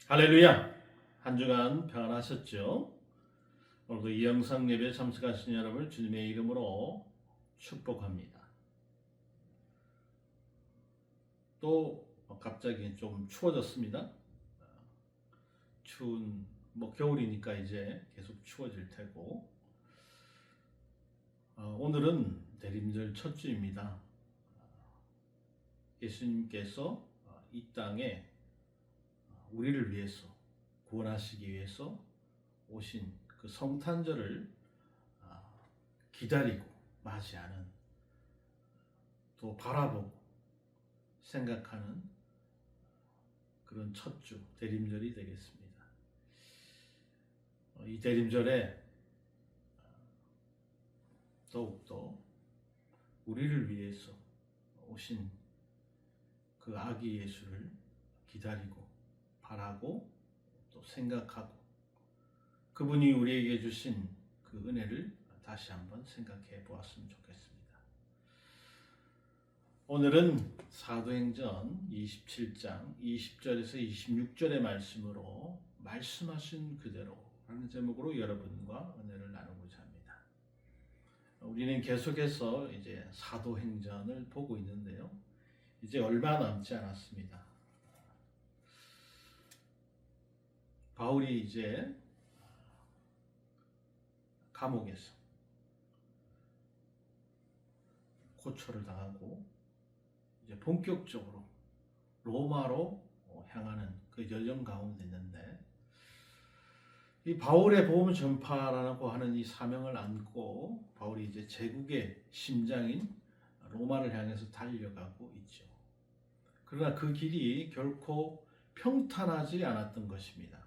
할렐루야! 한 주간 평안하셨죠? 오늘도 이 영상 예배에 참석하신 여러분을 주님의 이름으로 축복합니다. 또 갑자기 좀 추워졌습니다. 추운 겨울이니까 이제 계속 추워질 테고 오늘은 대림절 첫 주입니다. 예수님께서 이 땅에 우리를 위해서 구원하시기 위해서 오신 그 성탄절을 기다리고 맞이하는, 또 바라보고 생각하는 그런 첫 주 대림절이 되겠습니다. 이 대림절에 더욱더 우리를 위해서 오신 그 아기 예수를 기다리고 바라고 또 생각하고 그분이 우리에게 주신 그 은혜를 다시 한번 생각해 보았으면 좋겠습니다. 오늘은 사도행전 27장 20절에서 26절의 말씀으로 말씀하신 그대로 라는 제목으로 여러분과 은혜를 나누고자 합니다. 우리는 계속해서 이제 사도행전을 보고 있는데요. 이제 얼마 남지 않았습니다. 바울이 이제 감옥에서 고초를 당하고 이제 본격적으로 로마로 향하는 그 여정 가운데 있는데, 이 바울의 복음 전파라고 하는 이 사명을 안고 바울이 이제 제국의 심장인 로마를 향해서 달려가고 있죠. 그러나 그 길이 결코 평탄하지 않았던 것입니다.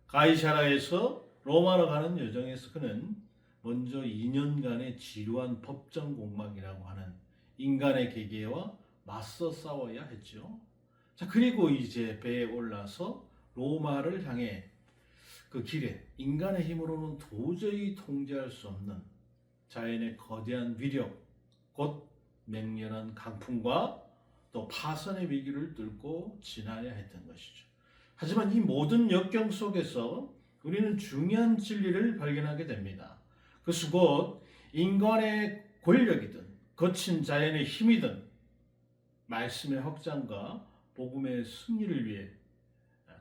가이사라에서 로마로 가는 여정에서 그는 먼저 2년간의 지루한 법정 공방이라고 하는 인간의 계계와 맞서 싸워야 했죠. 자, 그리고 이제 배에 올라서 로마를 향해 그 길에 인간의 힘으로는 도저히 통제할 수 없는 자연의 거대한 위력, 곧 맹렬한 강풍과 또 파선의 위기를 뚫고 지나야 했던 것이죠. 하지만 이 모든 역경 속에서 우리는 중요한 진리를 발견하게 됩니다. 그것은 곧 인간의 권력이든 거친 자연의 힘이든 말씀의 확장과 복음의 승리를 위해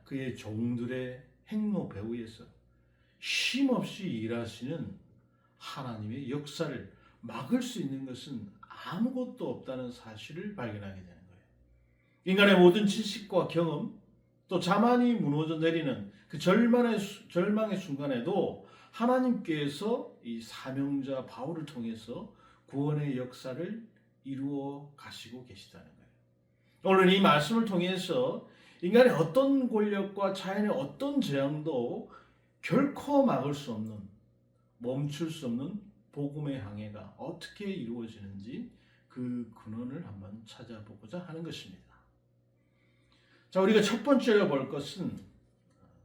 그의 종들의 행로 배후에서 쉼없이 일하시는 하나님의 역사를 막을 수 있는 것은 아무것도 없다는 사실을 발견하게 되는 거예요. 인간의 모든 지식과 경험, 또 자만이 무너져 내리는 그 절망의 순간에도 하나님께서 이 사명자 바울을 통해서 구원의 역사를 이루어 가시고 계시다는 거예요. 오늘 이 말씀을 통해서 인간의 어떤 권력과 자연의 어떤 재앙도 결코 막을 수 없는, 멈출 수 없는 복음의 항해가 어떻게 이루어지는지 그 근원을 한번 찾아보고자 하는 것입니다. 자, 우리가 첫 번째로 볼 것은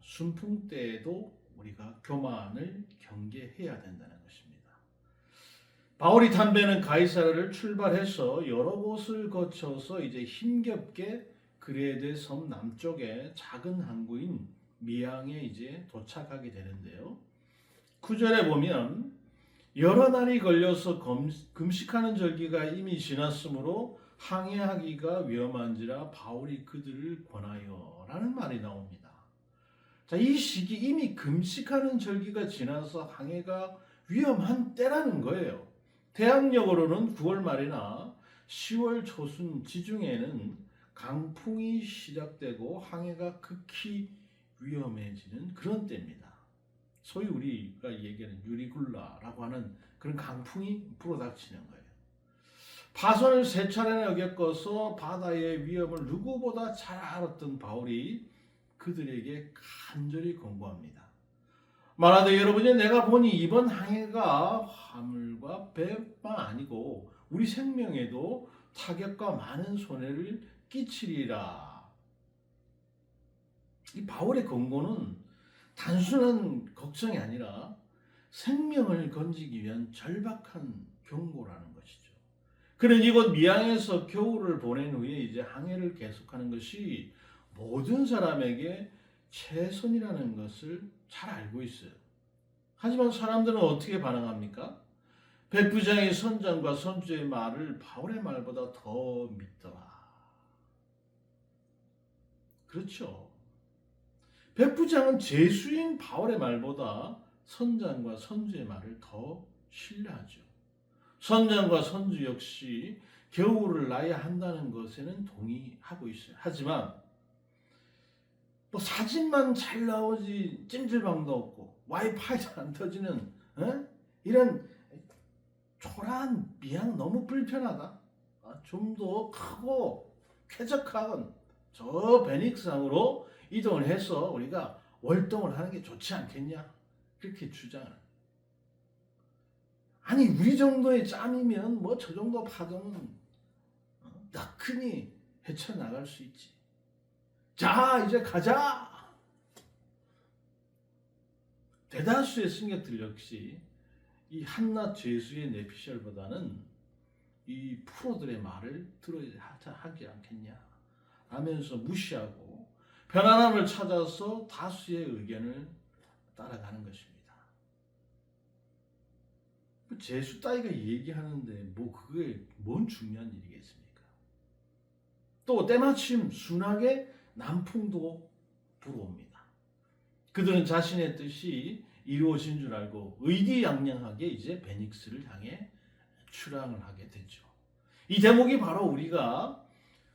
순풍 때에도 우리가 교만을 경계해야 된다는 것입니다. 바울이 담배는 가이사라를 출발해서 여러 곳을 거쳐서 이제 힘겹게 그레데 섬 남쪽의 작은 항구인 미항에 이제 도착하게 되는데요. 9절에 보면 여러 날이 걸려서 금식하는 절기가 이미 지났으므로 항해하기가 위험한지라 바울이 그들을 권하여 라는 말이 나옵니다. 자, 이 시기 이미 금식하는 절기가 지나서 항해가 위험한 때라는 거예요. 대학력으로는 9월 말이나 10월 초순 지중해에는 강풍이 시작되고 항해가 극히 위험해지는 그런 때입니다. 소위 우리가 얘기하는 유리굴라라고 하는 그런 강풍이 불어닥치는 거예요. 파선을 세 차례나 겪어서 바다의 위험을 누구보다 잘 알았던 바울이 그들에게 간절히 권고합니다. 말하되 여러분이 내가 보니 이번 항해가 화물과 배뿐만 아니고 우리 생명에도 타격과 많은 손해를 끼치리라. 이 바울의 권고는 단순한 걱정이 아니라 생명을 건지기 위한 절박한 경고라는 것이죠. 그는 이곳 미항에서 겨울을 보낸 후에 이제 항해를 계속하는 것이 모든 사람에게 최선이라는 것을 잘 알고 있어요. 하지만 사람들은 어떻게 반응합니까? 백부장이 선장과 선주의 말을 바울의 말보다 더 믿더라. 그렇죠. 백부장은 제수인 바울의 말보다 선장과 선주의 말을 더 신뢰하죠. 선장과 선주 역시 겨울을 나야 한다는 것에는 동의하고 있어요. 하지만 뭐 사진만 잘 나오지 찜질방도 없고 와이파이도 안 터지는 이런 초라한 미양 너무 불편하다. 좀 더 크고 쾌적한 저 베닉스항으로 이동을 해서 우리가 월동을 하는 게 좋지 않겠냐? 그렇게 주장을. 아니 우리 정도의 짬이면 뭐 저 정도 파동은 너크니 헤쳐나갈 수 있지. 자 이제 가자. 대다수의 승객들 역시 이 한낱 죄수의 내피셜보다는 이 프로들의 말을 들어야 하지 않겠냐 하면서 무시하고 편안함을 찾아서 다수의 의견을 따라가는 것입니다. 죄수 따위가 얘기하는데 뭐 그게 뭔 중요한 일이겠습니까? 또 때마침 순하게 남풍도 불어옵니다. 그들은 자신의 뜻이 이루어진 줄 알고 의기양양하게 이제 베닉스를 향해 출항을 하게 되죠. 이 대목이 바로 우리가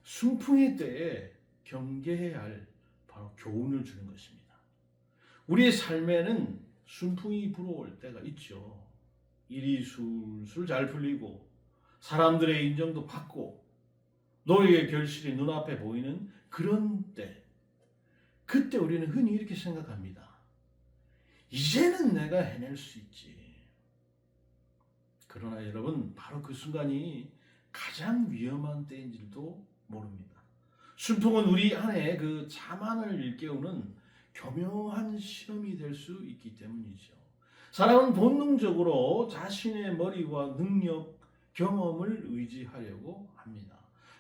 순풍의 때에 경계해야 할 바로 교훈을 주는 것입니다. 우리의 삶에는 순풍이 불어올 때가 있죠. 일이 술술 잘 풀리고 사람들의 인정도 받고 너희의 결실이 눈앞에 보이는 그런 때, 그때 우리는 흔히 이렇게 생각합니다. 이제는 내가 해낼 수 있지. 그러나 여러분, 바로 그 순간이 가장 위험한 때인 줄도 모릅니다. 순풍은 우리 안에 그 자만을 일깨우는 교묘한 시험이 될 수 있기 때문이죠. 사람은 본능적으로 자신의 머리와 능력, 경험을 의지하려고 합니다.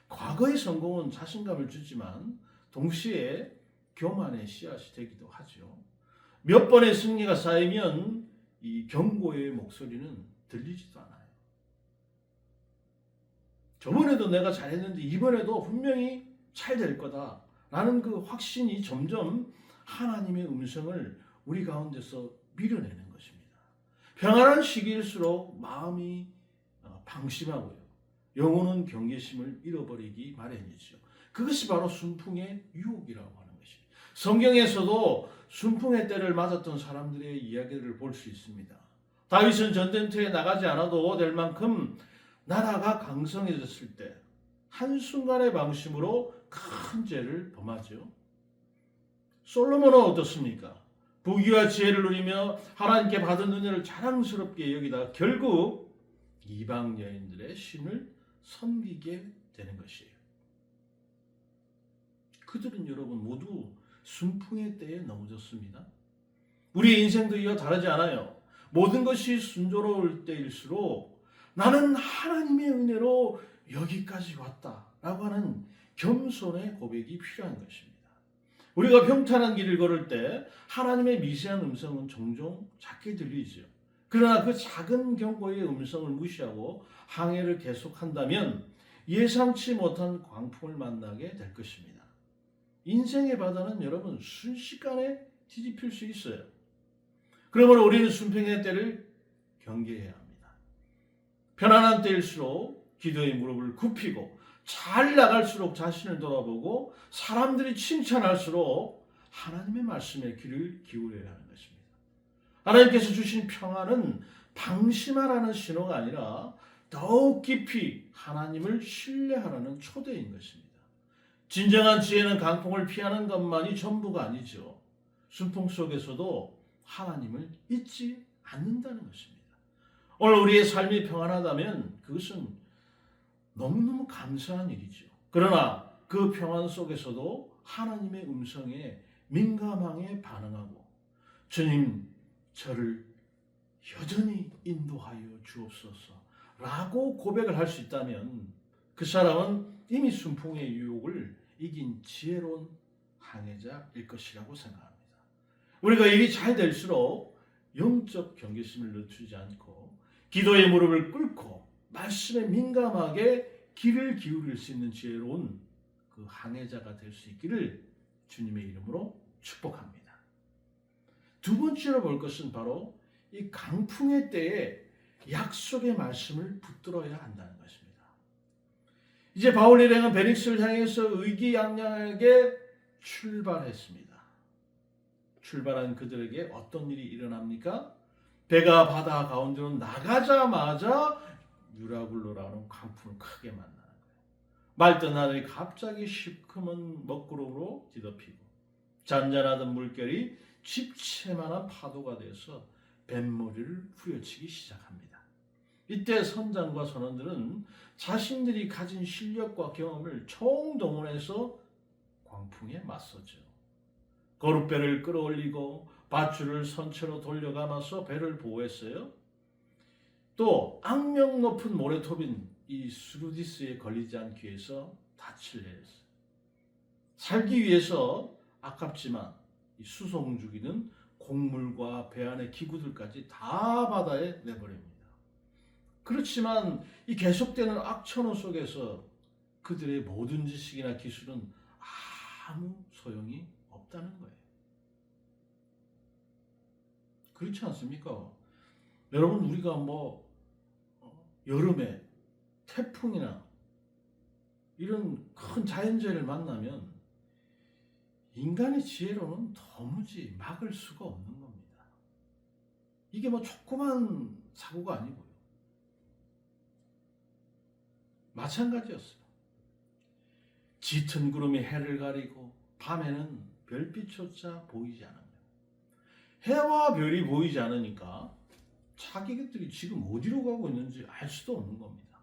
과거의 성공은 자신감을 주지만 동시에 교만의 씨앗이 되기도 하죠. 몇 번의 승리가 쌓이면 이 경고의 목소리는 들리지도 않아요. 저번에도 내가 잘했는데 이번에도 분명히 잘 될 거다 라는 그 확신이 점점 하나님의 음성을 우리 가운데서 밀어내는 것입니다. 평안한 시기일수록 마음이 방심하고요. 영혼은 경계심을 잃어버리기 마련이죠. 그것이 바로 순풍의 유혹이라고 하는 것입니다. 성경에서도 순풍의 때를 맞았던 사람들의 이야기를 볼 수 있습니다. 다윗은 전쟁터에 나가지 않아도 될 만큼 나라가 강성해졌을 때 한순간의 방심으로 큰 죄를 범하죠. 솔로몬은 어떻습니까? 부귀와 지혜를 누리며 하나님께 받은 은혜를 자랑스럽게 여기다가 결국 이방 여인들의 신을 섬기게 되는 것이에요. 그들은 여러분 모두 순풍의 때에 넘어졌습니다. 우리의 인생도 이와 다르지 않아요. 모든 것이 순조로울 때일수록 나는 하나님의 은혜로 여기까지 왔다라고 하는 겸손의 고백이 필요한 것입니다. 우리가 평탄한 길을 걸을 때 하나님의 미세한 음성은 종종 작게 들리죠. 그러나 그 작은 경고의 음성을 무시하고 항해를 계속한다면 예상치 못한 광풍을 만나게 될 것입니다. 인생의 바다는 여러분 순식간에 뒤집힐 수 있어요. 그러므로 우리는 순풍의 때를 경계해야 합니다. 편안한 때일수록 기도의 무릎을 굽히고 잘 나갈수록 자신을 돌아보고 사람들이 칭찬할수록 하나님의 말씀에 귀를 기울여야 하는 것입니다. 하나님께서 주신 평안은 방심하라는 신호가 아니라 더욱 깊이 하나님을 신뢰하라는 초대인 것입니다. 진정한 지혜는 강풍을 피하는 것만이 전부가 아니죠. 순풍 속에서도 하나님을 잊지 않는다는 것입니다. 오늘 우리의 삶이 평안하다면 그것은 너무너무 감사한 일이죠. 그러나 그 평안 속에서도 하나님의 음성에 민감하게 반응하고 주님 저를 여전히 인도하여 주옵소서 라고 고백을 할 수 있다면 그 사람은 이미 순풍의 유혹을 이긴 지혜로운 항해자일 것이라고 생각합니다. 우리가 일이 잘 될수록 영적 경계심을 늦추지 않고 기도의 무릎을 꿇고 말씀에 민감하게 귀를 기울일 수 있는 지혜로운 그 항해자가 될 수 있기를 주님의 이름으로 축복합니다. 두 번째로 볼 것은 바로 이 강풍의 때에 약속의 말씀을 붙들어야 한다는 것입니다. 이제 바울 일행은 베닉스를 향해서 의기양양하게 출발했습니다. 출발한 그들에게 어떤 일이 일어납니까? 배가 바다 가운데로 나가자마자 유라굴로라는 강풍을 크게 만나는 거예요. 맑던 하늘이 갑자기 시커먼 먹구름으로 뒤덮이고 잔잔하던 물결이 집채만한 파도가 되어서 뱃머리를 후려치기 시작합니다. 이때 선장과 선원들은 자신들이 가진 실력과 경험을 총동원해서 광풍에 맞서죠. 거룻배를 끌어올리고 밧줄을 선체로 돌려감아서 배를 보호했어요. 또 악명 높은 모래톱인 이 수루디스에 걸리지 않기 위해서 닻을 내렸어요. 살기 위해서 아깝지만 이 수송 죽이는 곡물과 배 안의 기구들까지 다 바다에 내버립니다. 그렇지만 이 계속되는 악천후 속에서 그들의 모든 지식이나 기술은 아무 소용이 없다는 거예요. 그렇지 않습니까? 여러분, 우리가 여름에 태풍이나 이런 큰 자연재해를 만나면 인간의 지혜로는 도무지 막을 수가 없는 겁니다. 이게 조그만 사고가 아니고요. 마찬가지였어요. 짙은 구름이 해를 가리고 밤에는 별빛조차 보이지 않으며 해와 별이 보이지 않으니까 자기들이 지금 어디로 가고 있는지 알 수도 없는 겁니다.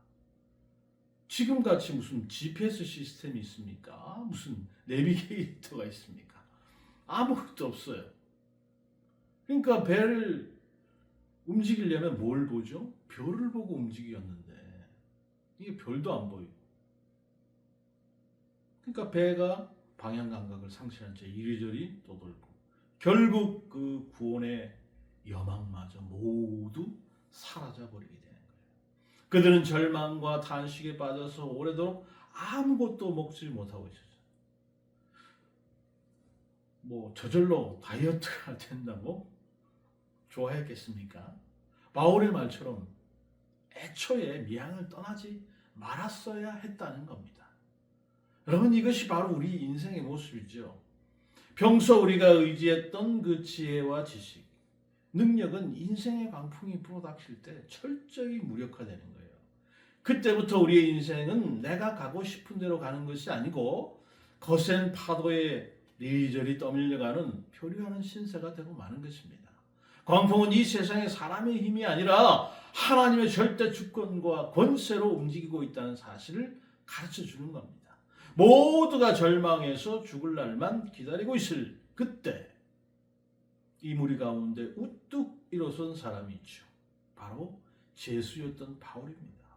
지금같이 무슨 GPS 시스템이 있습니까? 무슨 내비게이터가 있습니까? 아무것도 없어요. 그러니까 배를 움직이려면 뭘 보죠? 별을 보고 움직였는데 이게 별도 안 보이고, 그러니까 배가 방향 감각을 상실한 채 이리저리 떠돌고 결국 그 구원의 여망마저 모두 사라져버리게 되는 거예요. 그들은 절망과 탄식에 빠져서 오래도록 아무것도 먹지 못하고 있었어요. 저절로 다이어트가 된다고 좋아했겠습니까? 바울의 말처럼 애초에 미항을 떠나지 말았어야 했다는 겁니다. 여러분, 이것이 바로 우리 인생의 모습이죠. 평소 우리가 의지했던 그 지혜와 지식, 능력은 인생의 강풍이 불어닥칠 때 철저히 무력화되는 거예요. 그때부터 우리의 인생은 내가 가고 싶은 대로 가는 것이 아니고 거센 파도에 이리저리 떠밀려가는 표류하는 신세가 되고 마는 것입니다. 광풍은 이 세상의 사람의 힘이 아니라 하나님의 절대 주권과 권세로 움직이고 있다는 사실을 가르쳐 주는 겁니다. 모두가 절망해서 죽을 날만 기다리고 있을 그때 이 무리 가운데 우뚝 일어선 사람이 있죠. 바로 제수였던 바울입니다.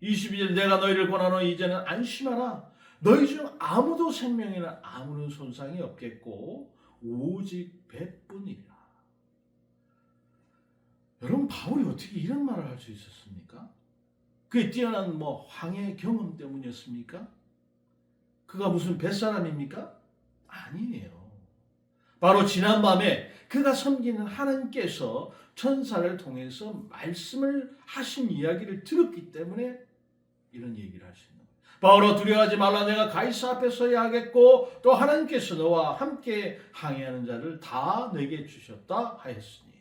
22절, 내가 너희를 권하노니 이제는 안심하라. 너희 중 아무도 생명에는 아무런 손상이 없겠고 오직 배뿐이라. 여러분, 바울이 어떻게 이런 말을 할 수 있었습니까? 그의 뛰어난 황해 경험 때문이었습니까? 그가 무슨 뱃사람입니까? 아니에요. 바로 지난밤에 그가 섬기는 하나님께서 천사를 통해서 말씀을 하신 이야기를 들었기 때문에 이런 얘기를 할 수 있는 거예요. 바울아, 두려워하지 말라. 내가 가이사 앞에 서야 하겠고 또 하나님께서 너와 함께 항해하는 자를 다 내게 주셨다 하였으니.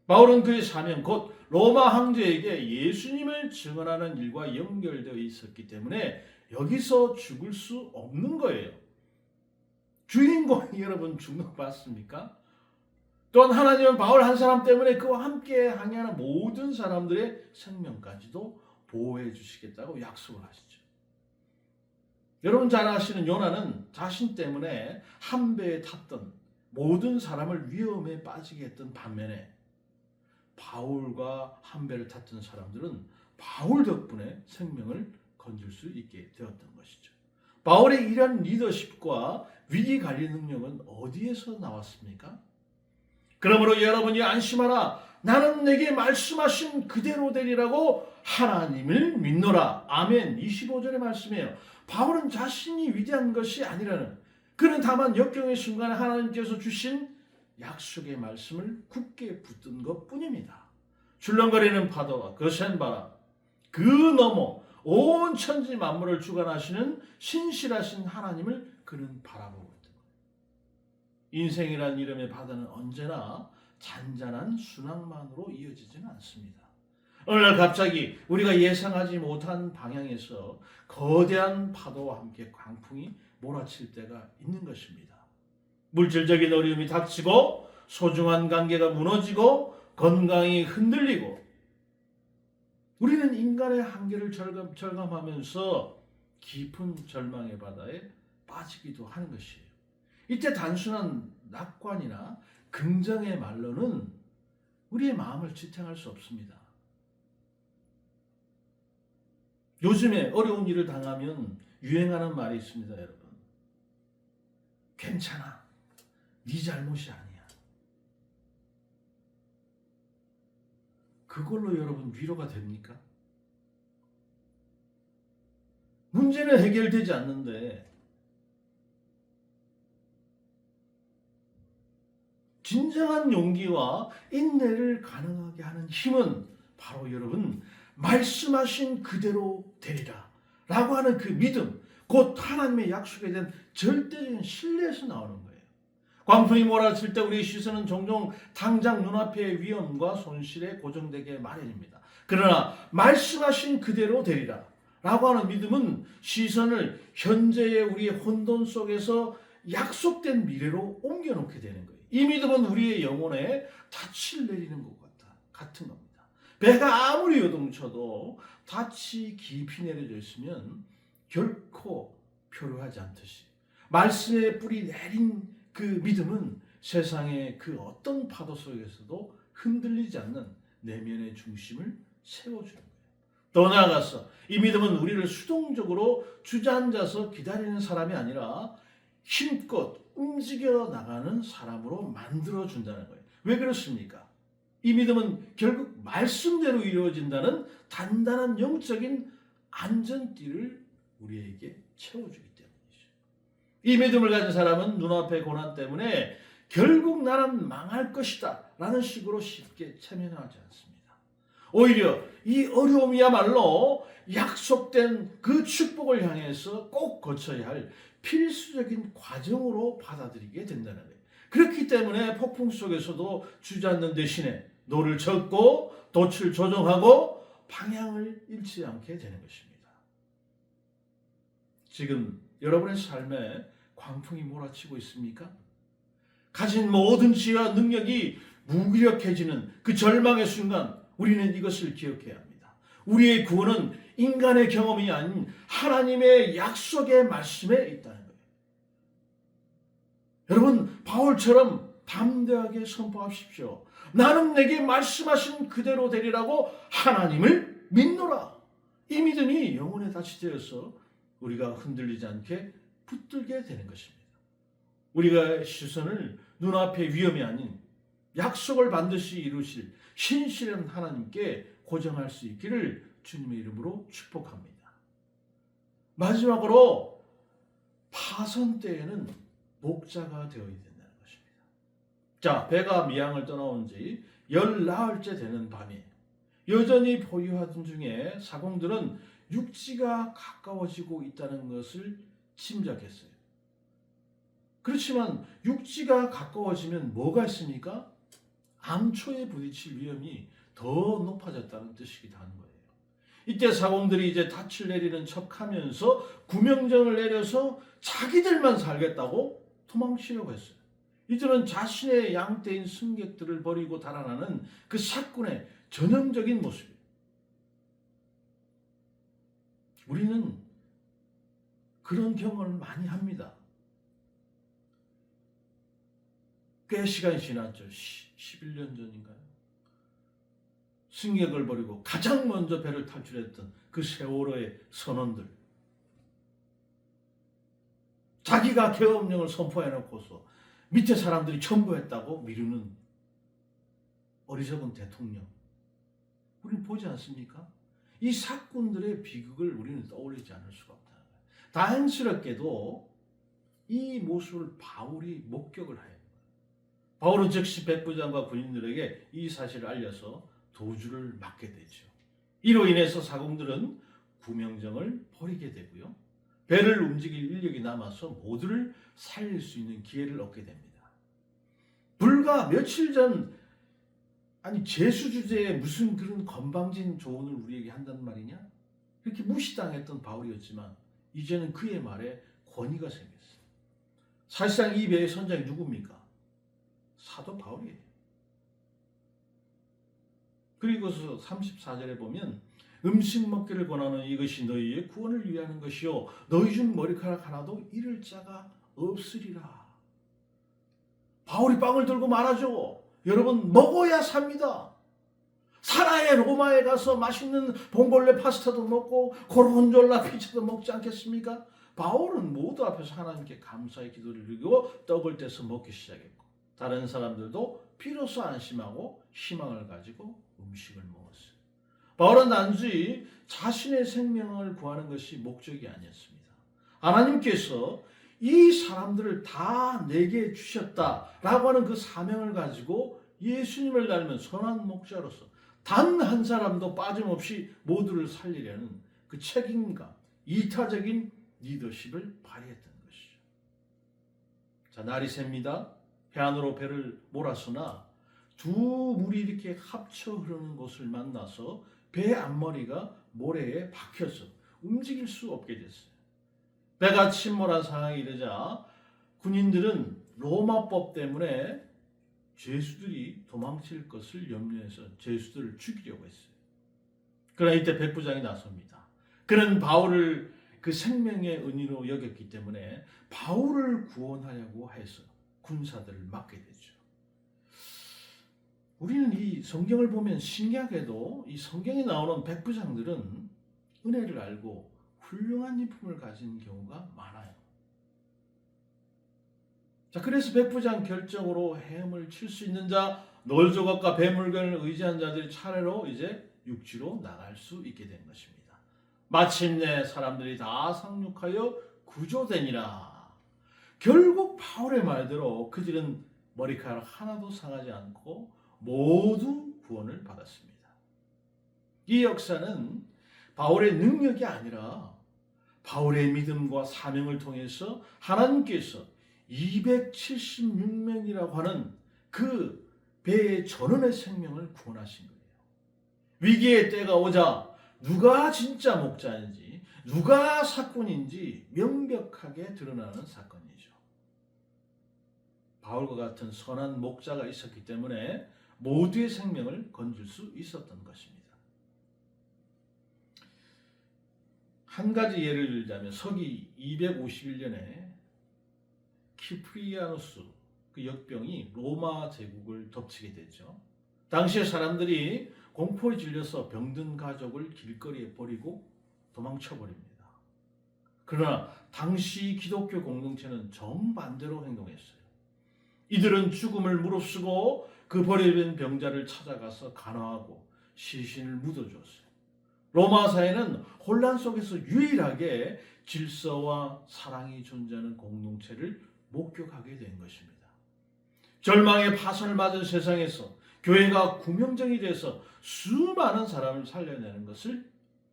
바울은 그의 사명 곧 로마 황제에게 예수님을 증언하는 일과 연결되어 있었기 때문에 여기서 죽을 수 없는 거예요. 주인공이 여러분 죽는 거 봤습니까? 또한 하나님은 바울 한 사람 때문에 그와 함께 항해하는 모든 사람들의 생명까지도 보호해 주시겠다고 약속을 하시죠. 여러분 잘 아시는 요나는 자신 때문에 한 배에 탔던 모든 사람을 위험에 빠지게 했던 반면에 바울과 한 배를 탔던 사람들은 바울 덕분에 생명을 건질 수 있게 되었던 것이죠. 바울의 이러한 리더십과 위기 관리 능력은 어디에서 나왔습니까? 그러므로 여러분이 안심하라. 나는 내게 말씀하신 그대로 되리라고 하나님을 믿노라. 아멘. 25절의 말씀이에요. 바울은 자신이 위대한 것이 아니라는, 그는 다만 역경의 순간에 하나님께서 주신 약속의 말씀을 굳게 붙든 것뿐입니다. 출렁거리는 파도와 거센 바람, 그 너머 온 천지 만물을 주관하시는 신실하신 하나님을 그는 바라보고 있다. 인생이란 이름의 바다는 언제나 잔잔한 순항만으로 이어지지는 않습니다. 어느 날 갑자기 우리가 예상하지 못한 방향에서 거대한 파도와 함께 광풍이 몰아칠 때가 있는 것입니다. 물질적인 어려움이 닥치고 소중한 관계가 무너지고 건강이 흔들리고 우리는 인간의 한계를 절감하면서 깊은 절망의 바다에 빠지기도 하는 것이에요. 이때 단순한 낙관이나 긍정의 말로는 우리의 마음을 지탱할 수 없습니다. 요즘에 어려운 일을 당하면 유행하는 말이 있습니다, 여러분. 괜찮아. 네 잘못이 아니야. 그걸로 여러분 위로가 됩니까? 문제는 해결되지 않는데 진정한 용기와 인내를 가능하게 하는 힘은 바로 여러분 말씀하신 그대로 되리라 라고 하는 그 믿음, 곧 하나님의 약속에 대한 절대적인 신뢰에서 나오는 거예요. 광풍이 몰아칠 때 우리의 시선은 종종 당장 눈앞의 위험과 손실에 고정되게 마련입니다. 그러나 말씀하신 그대로 되리라 라고 하는 믿음은 시선을 현재의 우리의 혼돈 속에서 약속된 미래로 옮겨놓게 되는 거예요. 이 믿음은 우리의 영혼에 닻을 내리는 것 같은 겁니다. 배가 아무리 요동쳐도 닻이 깊이 내려져 있으면 결코 표류하지 않듯이 말씀의 뿌리 내린 그 믿음은 세상의 그 어떤 파도 속에서도 흔들리지 않는 내면의 중심을 세워주는 거예요. 더 나아가서 이 믿음은 우리를 수동적으로 주저앉아서 기다리는 사람이 아니라 힘껏 움직여 나가는 사람으로 만들어준다는 거예요. 왜 그렇습니까? 이 믿음은 결국 말씀대로 이루어진다는 단단한 영적인 안전띠를 우리에게 채워주기 때문이죠. 이 믿음을 가진 사람은 눈앞의 고난 때문에 결국 나는 망할 것이다 라는 식으로 쉽게 체면하지 않습니다. 오히려 이 어려움이야말로 약속된 그 축복을 향해서 꼭 거쳐야 할 필수적인 과정으로 받아들이게 된다는 거예요. 그렇기 때문에 폭풍 속에서도 주저앉는 대신에 노를 젓고 돛을 조정하고 방향을 잃지 않게 되는 것입니다. 지금 여러분의 삶에 광풍이 몰아치고 있습니까? 가진 모든 지혜와 능력이 무기력해지는 그 절망의 순간 우리는 이것을 기억해야 합니다. 우리의 구원은 인간의 경험이 아닌 하나님의 약속의 말씀에 있다는 거예요. 여러분, 바울처럼 담대하게 선포하십시오. 나는 내게 말씀하신 그대로 되리라고 하나님을 믿노라. 이 믿음이 영혼의 닻이 되어서 우리가 흔들리지 않게 붙들게 되는 것입니다. 우리가 시선을 눈앞의 위험이 아닌 약속을 반드시 이루실 신실한 하나님께 고정할 수 있기를 주님의 이름으로 축복합니다. 마지막으로 파선 때에는 목자가 되어야 된다는 것입니다. 자, 배가 미항을 떠나온 지 열나흘째 되는 밤에 여전히 포위하던 중에 사공들은 육지가 가까워지고 있다는 것을 짐작했어요. 그렇지만 육지가 가까워지면 뭐가 있습니까? 암초에 부딪힐 위험이 더 높아졌다는 뜻이기도 하는 거예요. 이때 사공들이 이제 닻을 내리는 척하면서 구명정을 내려서 자기들만 살겠다고 도망치려고 했어요. 이들은 자신의 양떼인 승객들을 버리고 달아나는 그 사꾼의 전형적인 모습이에요. 우리는 그런 경험을 많이 합니다. 꽤 시간이 지났죠. 11년 전인가요? 승객을 버리고 가장 먼저 배를 탈출했던 그 세월호의 선원들. 자기가 계엄령을 선포해놓고서 밑에 사람들이 전부했다고 미루는 어리석은 대통령. 우리는 보지 않습니까? 이 사건들의 비극을 우리는 떠올리지 않을 수가 없다. 다행스럽게도 이 모습을 바울이 목격을 해요. 바울은 즉시 백부장과 군인들에게 이 사실을 알려서 도주를 막게 되죠. 이로 인해서 사공들은 구명정을 버리게 되고요. 배를 움직일 인력이 남아서 모두를 살릴 수 있는 기회를 얻게 됩니다. 불과 며칠 전 제수 주제에 무슨 그런 건방진 조언을 우리에게 한단 말이냐? 그렇게 무시당했던 바울이었지만 이제는 그의 말에 권위가 생겼어요. 사실상 이 배의 선장이 누굽니까? 사도 바울이에요. 그리고서 34절에 보면 음식 먹기를 권하는 이것이 너희의 구원을 위하는 것이요 너희 중 머리카락 하나도 잃을 자가 없으리라. 바울이 빵을 들고 말하죠. 여러분, 먹어야 삽니다. 사나의 로마에 가서 맛있는 봉골레 파스타도 먹고 고르곤졸라 피자도 먹지 않겠습니까? 바울은 모두 앞에서 하나님께 감사의 기도를 드리고 떡을 떼서 먹기 시작했고 다른 사람들도 비로소 안심하고 희망을 가지고 음식을 먹었어요. 바울은 단지 자신의 생명을 구하는 것이 목적이 아니었습니다. 하나님께서 이 사람들을 다 내게 주셨다라고 하는 그 사명을 가지고 예수님을 닮은 선한 목자로서 단 한 사람도 빠짐없이 모두를 살리려는 그 책임감, 이타적인 리더십을 발휘했던 것이죠. 자, 날이 셉니다. 해안으로 배를 몰았으나 두 물이 이렇게 합쳐 흐르는 곳을 만나서 배 앞머리가 모래에 박혀서 움직일 수 없게 됐어요. 배가 침몰한 상황이 이르자 군인들은 로마법 때문에 죄수들이 도망칠 것을 염려해서 죄수들을 죽이려고 했어요. 그러나 이때 백부장이 나섭니다. 그는 바울을 그 생명의 은인으로 여겼기 때문에 바울을 구원하려고 해서 군사들을 막게 되죠. 우리는 이 성경을 보면 신기하게도 이 성경에 나오는 백부장들은 은혜를 알고 훌륭한 인품을 가진 경우가 많아요. 자, 그래서 백부장 결정으로 헤엄을 칠 수 있는 자, 널조각과 배물관을 의지한 자들이 차례로 이제 육지로 나갈 수 있게 된 것입니다. 마침내 사람들이 다 상륙하여 구조되니라. 결국 바울의 말대로 그들은 머리카락 하나도 상하지 않고 모두 구원을 받았습니다. 이 역사는 바울의 능력이 아니라 바울의 믿음과 사명을 통해서 하나님께서 276명이라고 하는 그 배의 전원의 생명을 구원하신 거예요. 위기의 때가 오자 누가 진짜 목자인지 누가 사건인지 명백하게 드러나는 사건이죠. 바울과 같은 선한 목자가 있었기 때문에 모두의 생명을 건질 수 있었던 것입니다. 한 가지 예를 들자면 서기 251년에 키프리아누스 그 역병이 로마 제국을 덮치게 됐죠. 당시에 사람들이 공포에 질려서 병든 가족을 길거리에 버리고 도망쳐 버립니다. 그러나 당시 기독교 공동체는 정반대로 행동했어요. 이들은 죽음을 무릅쓰고 그 버려진 병자를 찾아가서 간화하고 시신을 묻어주었어요. 로마 사회는 혼란 속에서 유일하게 질서와 사랑이 존재하는 공동체를 목격하게 된 것입니다. 절망의 파선을 맞은 세상에서 교회가 구명정이 돼서 수많은 사람을 살려내는 것을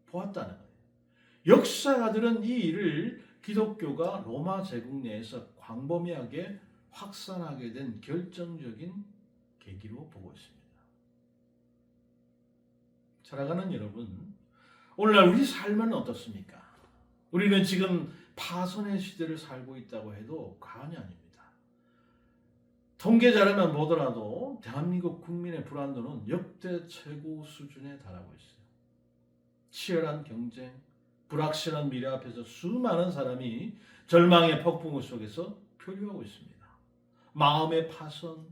보았다는 거예요. 역사가들은 이 일을 기독교가 로마 제국 내에서 광범위하게 확산하게 된 결정적인 계기로 보고 있습니다. 사랑하는 여러분, 오늘날 우리 삶은 어떻습니까? 우리는 지금 파선의 시대를 살고 있다고 해도 과언이 아닙니다. 통계자료만 보더라도 대한민국 국민의 불안도는 역대 최고 수준에 달하고 있어요. 치열한 경쟁, 불확실한 미래 앞에서 수많은 사람이 절망의 폭풍우 속에서 표류하고 있습니다. 마음의 파선,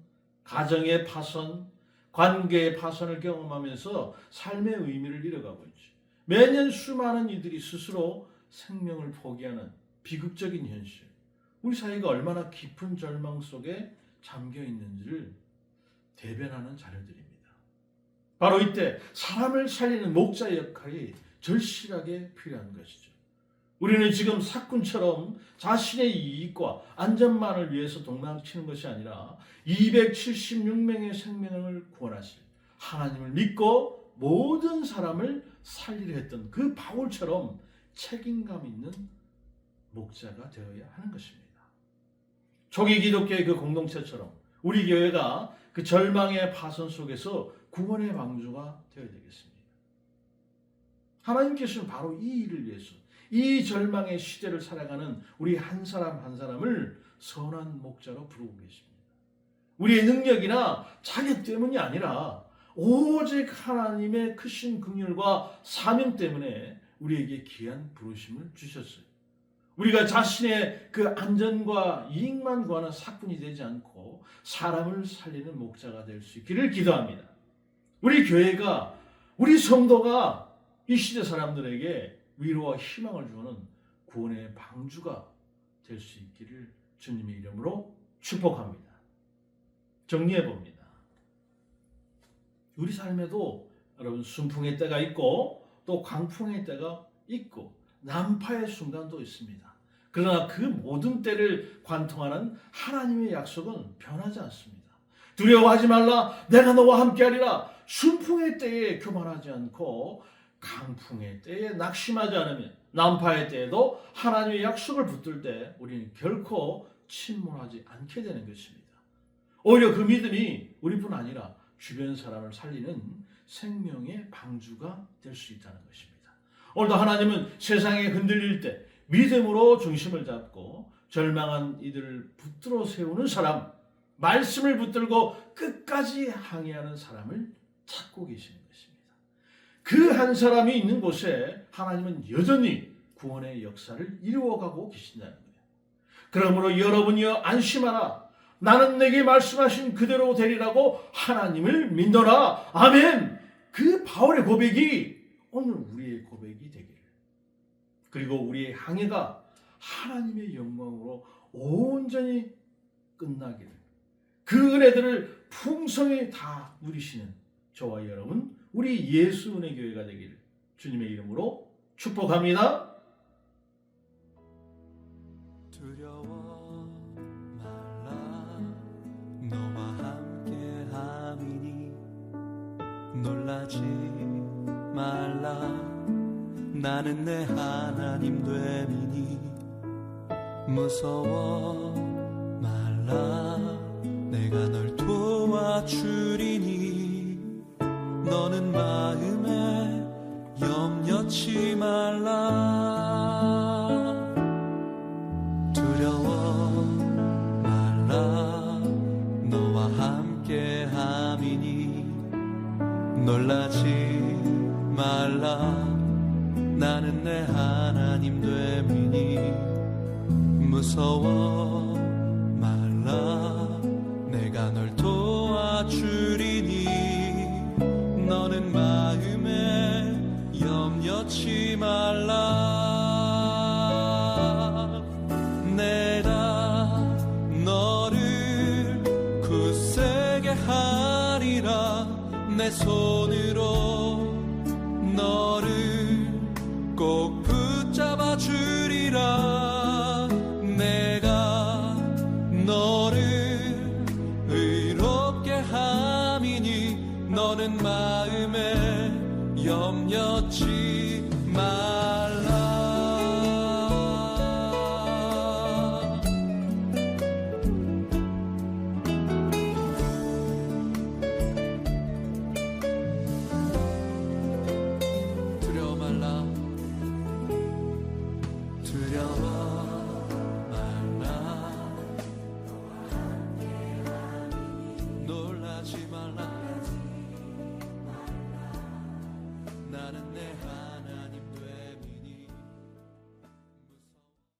가정의 파선, 관계의 파선을 경험하면서 삶의 의미를 잃어가고 있죠. 매년 수많은 이들이 스스로 생명을 포기하는 비극적인 현실. 우리 사회가 얼마나 깊은 절망 속에 잠겨 있는지를 대변하는 자료들입니다. 바로 이때 사람을 살리는 목자의 역할이 절실하게 필요한 것이죠. 우리는 지금 사꾼처럼 자신의 이익과 안전만을 위해서 동랑치는 것이 아니라 276명의 생명을 구원하실 하나님을 믿고 모든 사람을 살리려 했던 그 바울처럼 책임감 있는 목자가 되어야 하는 것입니다. 초기 기독교의 그 공동체처럼 우리 교회가 그 절망의 파선 속에서 구원의 방주가 되어야 되겠습니다. 하나님께서는 바로 이 일을 위해서 이 절망의 시대를 살아가는 우리 한 사람 한 사람을 선한 목자로 부르고 계십니다. 우리의 능력이나 자격 때문이 아니라 오직 하나님의 크신 긍휼과 사명 때문에 우리에게 귀한 부르심을 주셨어요. 우리가 자신의 그 안전과 이익만 구하는 사꾼이 되지 않고 사람을 살리는 목자가 될 수 있기를 기도합니다. 우리 교회가, 우리 성도가 이 시대 사람들에게 위로와 희망을 주는 구원의 방주가 될 수 있기를 주님의 이름으로 축복합니다. 정리해 봅니다. 우리 삶에도 여러분 순풍의 때가 있고 또 광풍의 때가 있고 난파의 순간도 있습니다. 그러나 그 모든 때를 관통하는 하나님의 약속은 변하지 않습니다. 두려워하지 말라, 내가 너와 함께하리라. 순풍의 때에 교만하지 않고 강풍의 때에 낙심하지 않으면 난파의 때에도 하나님의 약속을 붙들 때 우리는 결코 침몰하지 않게 되는 것입니다. 오히려 그 믿음이 우리뿐 아니라 주변 사람을 살리는 생명의 방주가 될 수 있다는 것입니다. 오늘도 하나님은 세상에 흔들릴 때 믿음으로 중심을 잡고 절망한 이들을 붙들어 세우는 사람, 말씀을 붙들고 끝까지 항해하는 사람을 찾고 계시는 것입니다. 그 한 사람이 있는 곳에 하나님은 여전히 구원의 역사를 이루어가고 계신다는 거예요. 그러므로 여러분이여 안심하라. 나는 내게 말씀하신 그대로 되리라고 하나님을 믿노라. 아멘. 그 바울의 고백이 오늘 우리의 고백이 되기를. 그리고 우리의 항해가 하나님의 영광으로 온전히 끝나기를. 그 은혜들을 풍성히 다 누리시는 저와 여러분, 우리 예수 은혜 교회가 되기를 주님의 이름으로 축복합니다. 두려워 말라, 너와 함께 함이니 놀라지 말라, 나는 내 하나님 됨이니 무서워 말라, 내가 널 도와주리니 너는 마음에 염려치 말라. 두려워 말라, 너와 함께 함이니 놀라지 말라, 나는 내 하나님 됨이니 무서워 말라, 내가 널 도와주리니 너는 마음에 염려치 말라. 내가 너를 굳세게 하리라, 내 손으로